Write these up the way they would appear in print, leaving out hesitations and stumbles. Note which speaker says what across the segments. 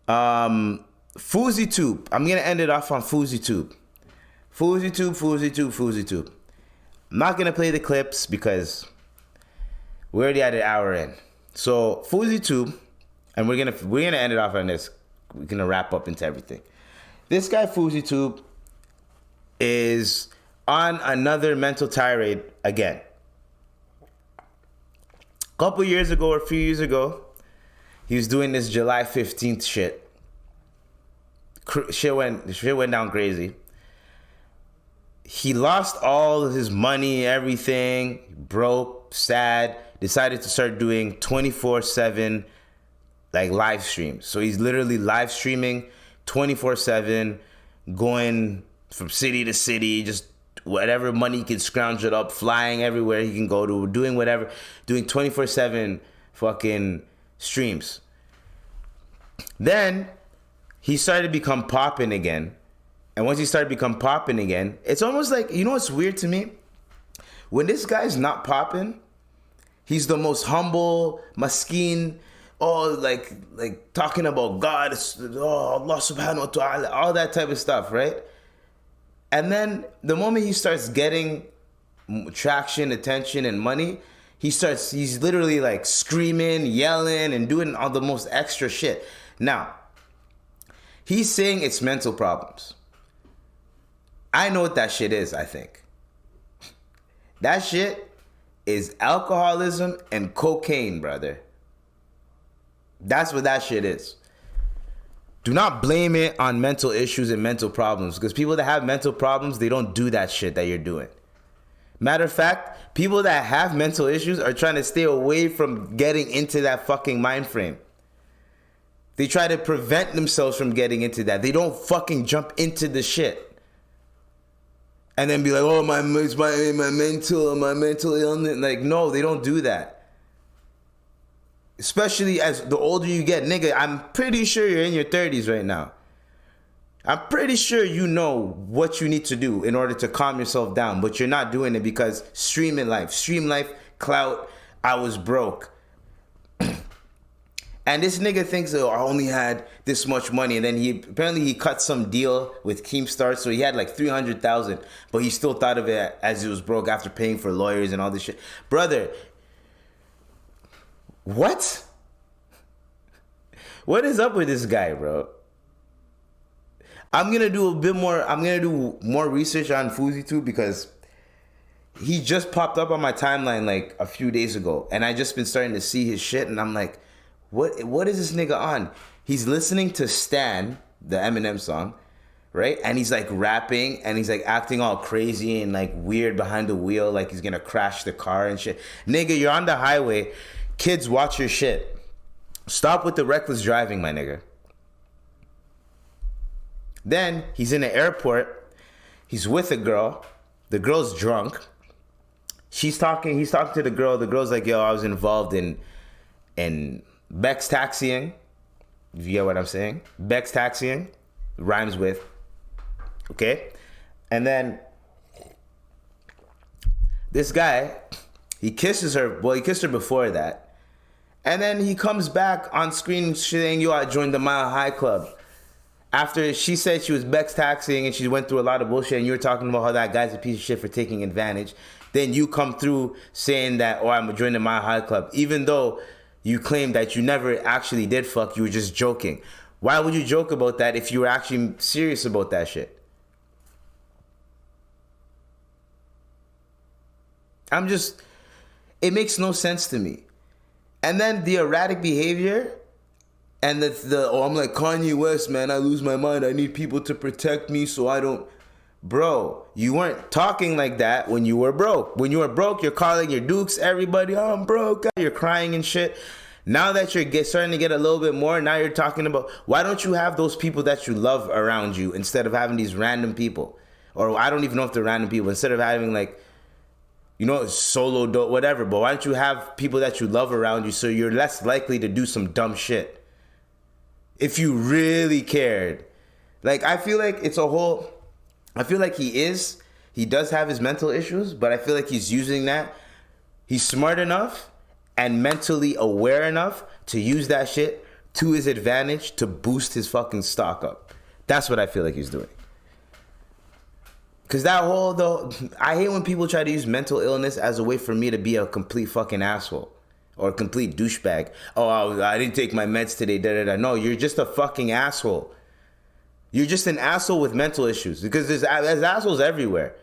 Speaker 1: FouseyTube. I'm gonna end it off on FouseyTube. FouseyTube. I'm not gonna play the clips because we're already at an hour in. So FouseyTube, and we're gonna end it off on this. We're gonna wrap up into everything. This guy FouseyTube is on another mental tirade again. A couple years ago or a few years ago, he was doing this July 15th shit. Shit went down crazy. He lost all of his money, everything, broke, sad, decided to start doing 24/7 like live streams. So he's literally live streaming 24/7, going from city to city, just whatever money he can scrounge it up, flying everywhere he can go to, doing whatever, doing 24/7 fucking streams. Then he started to become popping again. And once he started to become popping again, it's almost like, you know what's weird to me? When this guy's not popping, he's the most humble, maskeen, like talking about God, Allah subhanahu wa ta'ala, all that type of stuff, right? And then the moment he starts getting traction, attention, and money, he's literally like screaming, yelling, and doing all the most extra shit. Now, he's saying it's mental problems. I know what that shit is, I think. That shit is alcoholism and cocaine, brother. That's what that shit is. Do not blame it on mental issues and mental problems, because people that have mental problems, they don't do that shit that you're doing. Matter of fact, people that have mental issues are trying to stay away from getting into that fucking mind frame. They try to prevent themselves from getting into that. They don't fucking jump into the shit. And then be like, oh, my mental illness. Like, no, they don't do that. Especially as the older you get. Nigga, I'm pretty sure you're in your 30s right now. I'm pretty sure you know what you need to do in order to calm yourself down. But you're not doing it because stream life, clout, I was broke. And this nigga thinks, oh, I only had this much money. And then he cut some deal with Keemstar. So he had like 300,000. But he still thought of it as he was broke after paying for lawyers and all this shit. Brother, what? What is up with this guy, bro? I'm going to do more research on FouseyTube because he just popped up on my timeline like a few days ago. And I just been starting to see his shit. And I'm like, What is this nigga on? He's listening to Stan, the Eminem song, right? And he's like rapping and he's like acting all crazy and like weird behind the wheel, like he's gonna crash the car and shit. Nigga, you're on the highway. Kids, watch your shit. Stop with the reckless driving, my nigga. Then he's in the airport. He's with a girl. The girl's drunk. He's talking to the girl. The girl's like, yo, I was involved in Bex taxiing, if you get what I'm saying. Bex taxiing rhymes with, okay? And then this guy, he kisses her. Well, he kissed her before that. And then he comes back on screen saying, yo, I joined the Mile High Club. After she said she was Bex taxiing and she went through a lot of bullshit and you were talking about how that guy's a piece of shit for taking advantage. Then you come through saying that, oh, I'm joining the Mile High Club. Even though you claim that you never actually did fuck, you were just joking. Why would you joke about that if you were actually serious about that shit? It makes no sense to me. And then the erratic behavior and I'm like Kanye West, man, I lose my mind. I need people to protect me so I don't. Bro, you weren't talking like that when you were broke. When you were broke, you're calling your dukes, everybody, oh, I'm broke. You're crying and shit. Now that you're starting to get a little bit more, now you're talking about, why don't you have those people that you love around you instead of having these random people? Or I don't even know if they're random people. Instead of having like, you know, solo dope, whatever. But why don't you have people that you love around you so you're less likely to do some dumb shit? If you really cared. Like, I feel like I feel like he does have his mental issues, but I feel like he's using that. He's smart enough and mentally aware enough to use that shit to his advantage to boost his fucking stock up. That's what I feel like he's doing. Because that whole, though, I hate when people try to use mental illness as a way for me to be a complete fucking asshole or a complete douchebag. Oh, I didn't take my meds today. Da, da, da. No, you're just a fucking asshole. You're just an asshole with mental issues because there's assholes everywhere,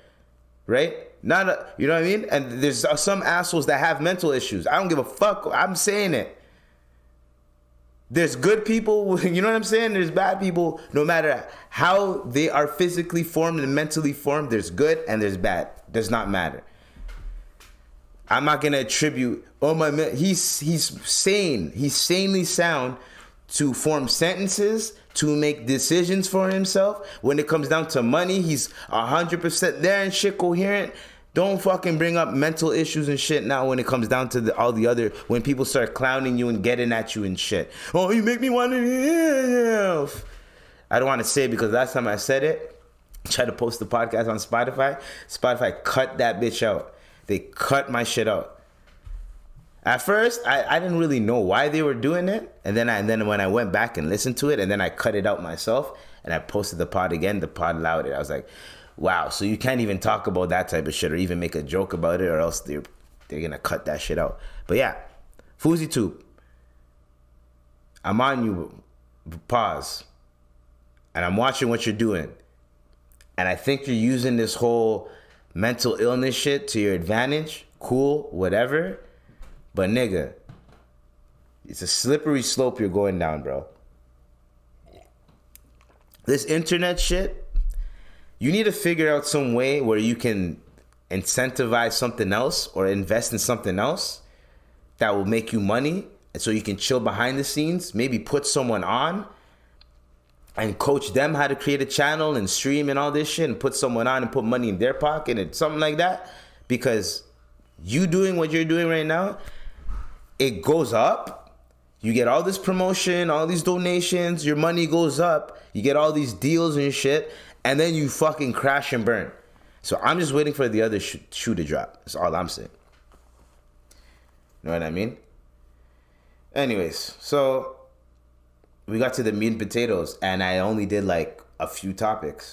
Speaker 1: right? You know what I mean? And there's some assholes that have mental issues. I don't give a fuck. I'm saying it. There's good people, you know what I'm saying? There's bad people. No matter how they are physically formed and mentally formed, there's good and there's bad. Does not matter. I'm not gonna attribute. He's sane. He's sanely sound to form sentences, to make decisions for himself. When it comes down to money, he's 100% there and shit, coherent. Don't fucking bring up mental issues and shit now when it comes down to all the other, when people start clowning you and getting at you and shit. Oh, you make me want to... I don't want to say it because last time I said it, I tried to post the podcast on Spotify. Spotify cut that bitch out. They cut my shit out. At first, I didn't really know why they were doing it. And then when I went back and listened to it, and then I cut it out myself, and I posted the pod again, the pod allowed it. I was like, wow, so you can't even talk about that type of shit or even make a joke about it, or else they're gonna cut that shit out. But yeah, FouseyTube, I'm on you, pause, and I'm watching what you're doing, and I think you're using this whole mental illness shit to your advantage. Cool, whatever, but nigga, it's a slippery slope you're going down, bro. This internet shit, you need to figure out some way where you can incentivize something else or invest in something else that will make you money, and so you can chill behind the scenes, maybe put someone on and coach them how to create a channel and stream and all this shit, and put someone on and put money in their pocket and something like that. Because you doing what you're doing right now, it goes up. You get all this promotion, all these donations, your money goes up, you get all these deals and shit, and then you fucking crash and burn. So I'm just waiting for the other shoe to drop. That's all I'm saying. You know what I mean? Anyways, so we got to the meat and potatoes, and I only did like a few topics.